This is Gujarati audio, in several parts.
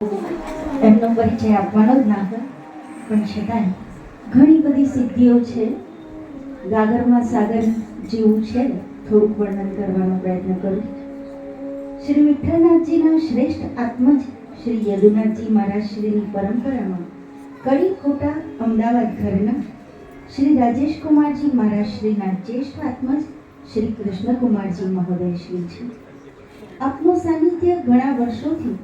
એમનો પરિચય આપવાનો જ ના હોય, પણ છતાંય ઘણી બધી સિદ્ધિઓ છે. ગાગરમાં સાગર જેવું છે, થોડુંક વર્ણન કરવાનો પ્રયત્ન કરું. શ્રી વિઠ્ઠલનાથજીના શ્રેષ્ઠ આત્મજ શ્રી યદુનાથજી મહારાજ શ્રીની પરંપરામાં કડી ખોટા અમદાવાદ ઘરના શ્રી રાજેશકુમારજી મહારાજ શ્રીના જ્યેષ્ઠ આત્મજ શ્રી કૃષ્ણકુમારજી મહોદય શ્રી છે. આપનું સાનિધ્ય ઘણા વર્ષોથી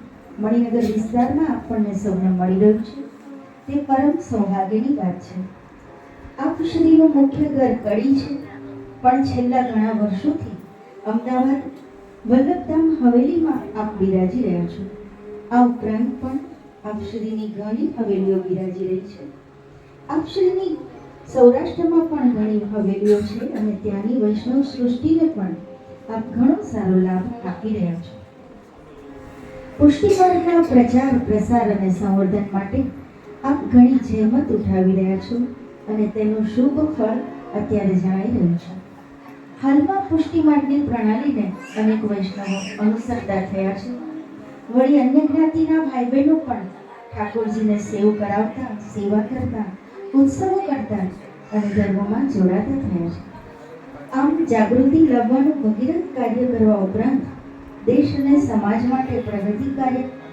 મણિનગર વિસ્તારમાં આપણને સૌને મળી રહ્યું છે, તે પરમ સૌભાગ્યની વાત છે. આપ શ્રીનું મુખ્ય ઘર કડી છે, પણ છેલ્લા ઘણા વર્ષોથી અમદાવાદ વલ્લભધામ હવેલીમાં આપ બિરાજી રહ્યા છો. આ ઉપરાંત પણ આપ શ્રીની ઘણી હવેલીઓ બિરાજી રહી છે. આપ શ્રીની સૌરાષ્ટ્રમાં પણ ઘણી હવેલીઓ છે અને ત્યાંની વૈષ્ણવ સૃષ્ટિને પણ આપ ઘણો સારો લાભ આપી રહ્યા છો. પુષ્ટિમાર્ગના પ્રચાર પ્રસાર અને સંવર્ધન માટે આપ ઘણી જહેમત ઉઠાવી રહ્યા છો અને તેનું શુભ ફળ અત્યારે જણાઈ રહ્યું છે. હાલમાં પુષ્ટિમાર્ગની પ્રણાલીને અનેક વૈષ્ણવો અનુસરતા થયા છે. વળી અન્ય જ્ઞાતિના ભાઈ બહેનો પણ ઠાકોરજીને સેવ કરાવતા, સેવા કરતા, ઉત્સવો કરતા અને ધર્મમાં જોડાતા થયા છે. આમ જાગૃતિ લાવવાનું ભગીરથ કાર્ય કરવા ઉપરાંત દેશ અને સમાજ માટે પ્રગતિ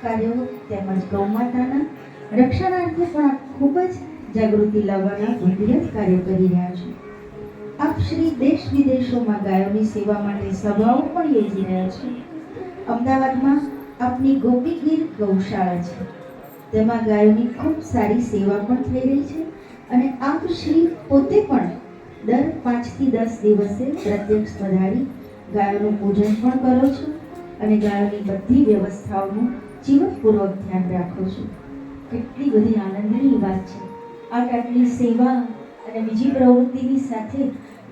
કાર્યો તેમજ ગૌમાતાના રક્ષણાર્થે પણ ખૂબ જ જાગૃતિ લાવવાના ભગીરથ કાર્યો કરી રહ્યા છે. આપ શ્રી દેશ વિદેશોમાં ગાયોની સેવા માટે સભાઓ પણ યોજી રહ્યા છે. અમદાવાદમાં આપની ગોપીગીર ગૌશાળા છે, તેમાં ગાયોની ખૂબ સારી સેવા પણ થઈ રહી છે અને આપ શ્રી પોતે પણ દર 5 થી 10 દિવસે પ્રત્યક્ષ પધારી ગાયોનું પૂજન પણ કરો છો અને ગાયોની બધી વ્યવસ્થાઓનું જીવનપૂર્વક ધ્યાન રાખો છો. કેટલી બધી આનંદની વાત છે. આટલી સેવા અને બીજી પ્રવૃત્તિની સાથે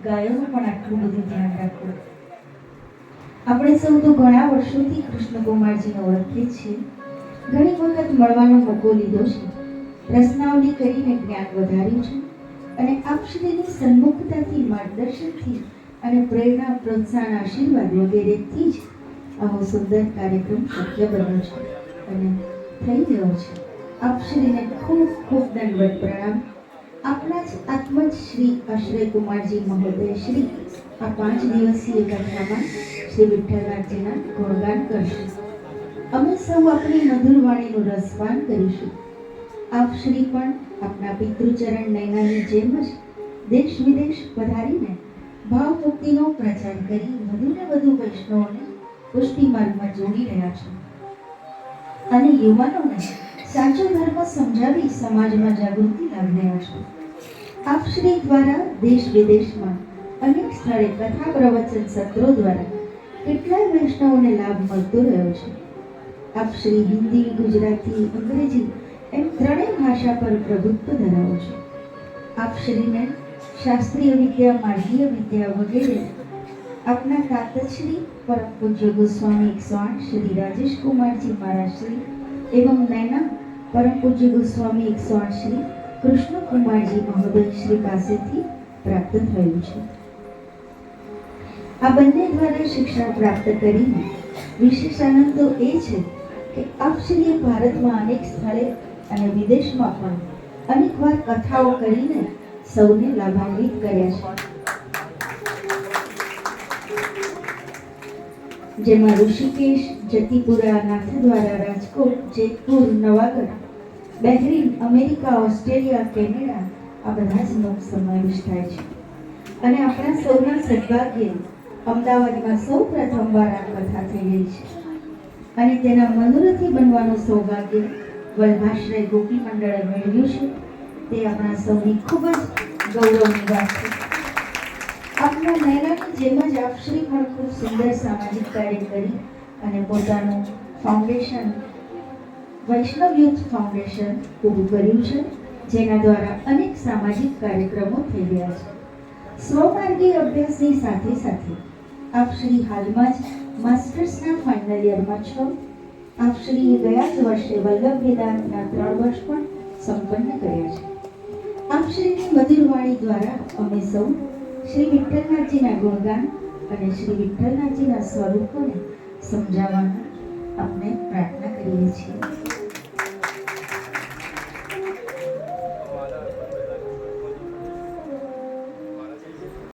ગાયોનું પણ આટલું બધું ધ્યાન રાખવું. આપણે સૌ તો ઘણા વર્ષોથી કૃષ્ણકુમારજીને ઓળખીએ છીએ. ઘણી વખત મળવાનો મોકો લીધો છે, પ્રશ્નાવલી કરીને જ્ઞાન વધાર્યું છે અને આપ શ્રીની સન્મુખતાથી, માર્ગદર્શનથી અને પ્રેરણા, પ્રોત્સાહન, આશીર્વાદ વગેરેથી જ આવો સુંદર કાર્યક્રમ શક્ય બન્યો છે અને થઈ ગયો છે. આપ શ્રીને ખૂબ ખૂબ દંડવત પ્રણામ. આપના જ આત્મજ શ્રી અશ્રયકુમારજી મહોદય શ્રી આ 5 દિવસીય કથામાં શ્રી વિઠ્ઠલનાથજીના ગુણગાન કરશે. અમે સૌ આપણી મધુર વાણીનું રસપાન કરીશું. આપ શ્રી પણ આપના પિતૃચરણ નયનાની જેમ જ દેશ વિદેશ પધારીને ભાવ મુક્તિનો પ્રચાર કરી વધુને વધુ વૈષ્ણવોને પુષ્ટિ માર્ગમાં જોડી રહ્યા છો અને યુવાનોને સાચો ધર્મ સમજાવી સમાજમાં જાગૃતિ લાવી રહ્યા છો. આપ શ્રી દ્વારા દેશ વિદેશમાં અનેક સ્થળે કથા પ્રવચન સત્રો દ્વારા કેટલાય વૈષ્ણવોને લાભ મળતો રહ્યો છે. આપ શ્રી હિન્દી, ગુજરાતી, અંગ્રેજી એમ ત્રણેય ભાષા પર પ્રભુત્વ ધરાવો છો. આપ શ્રીને શાસ્ત્રીય વિદ્યા, માર્ગીય વિદ્યા વગેરે આપના તાતશ્રી પરમ પૂજ્ય ગોસ્વામી 108 શ્રી રાજેશકુમારજી મહારાજ શ્રી એવં નૈના પરમ પૂજ્ય ગોસ્વામી 108 શ્રી કૃષ્ણકુમારજી મહોદય શ્રી પાસેથી પ્રાપ્ત થયું છે. આ બંને દ્વારા શિક્ષણ પ્રાપ્ત કરીને વિશેષ આનંદ તો એ છે કે આપ શ્રીએ ભારતમાં અનેક સ્થળે અને વિદેશમાં પણ અનેક વાર કથાઓ કરીને સૌને લાભાન્વિત કર્યા છે. જેમાં Rishikesh, Jatipura, Nathdwara, Rajkot, Jetpur, Navagadh, Bahrain, America, Australia, Canada આ બધા જ નો સમાવેશ થાય છે. અને આપણા સૌના સદભાગ્ય અમદાવાદમાં સૌ પ્રથમવાર આ કથા થઈ રહી છે અને તેના મનોરથી બનવાનું સૌભાગ્ય વલ્ભાશ્રય ગોપી મંડળે મેળવ્યું છે. તે આપણા સૌની ખૂબ જ ગૌરવની વાત છે. આપના નૈનાની જેમ જ આપ શ્રી પણ ખૂબ સુંદર સામાજિક કાર્ય કરી અને પોતાનું ફાઉન્ડેશન વૈષ્ણવ યુથ ફાઉન્ડેશન ઊભું કર્યું છે, જેના દ્વારા અનેક સામાજિક કાર્યક્રમો થઈ રહ્યા છે. સ્વમાર્ગી અભ્યાસની સાથે સાથે આપ શ્રી હાલમાં જ માસ્ટર્સના ફાઇનલ યરમાં છો. આપ શ્રીએ ગયા જ વર્ષે વલ્લભ વેદાંતના 3 વર્ષ પણ સંપન્ન કર્યા છે. આપ શ્રીની મધુર વાણી દ્વારા અમે સૌ શ્રી વિઠ્ઠલનાથજીના ગુણગાન અને શ્રી વિઠ્ઠલનાથજીના સ્વરૂપોને સમજાવવાના આપણે પ્રાર્થના કરીએ છીએ.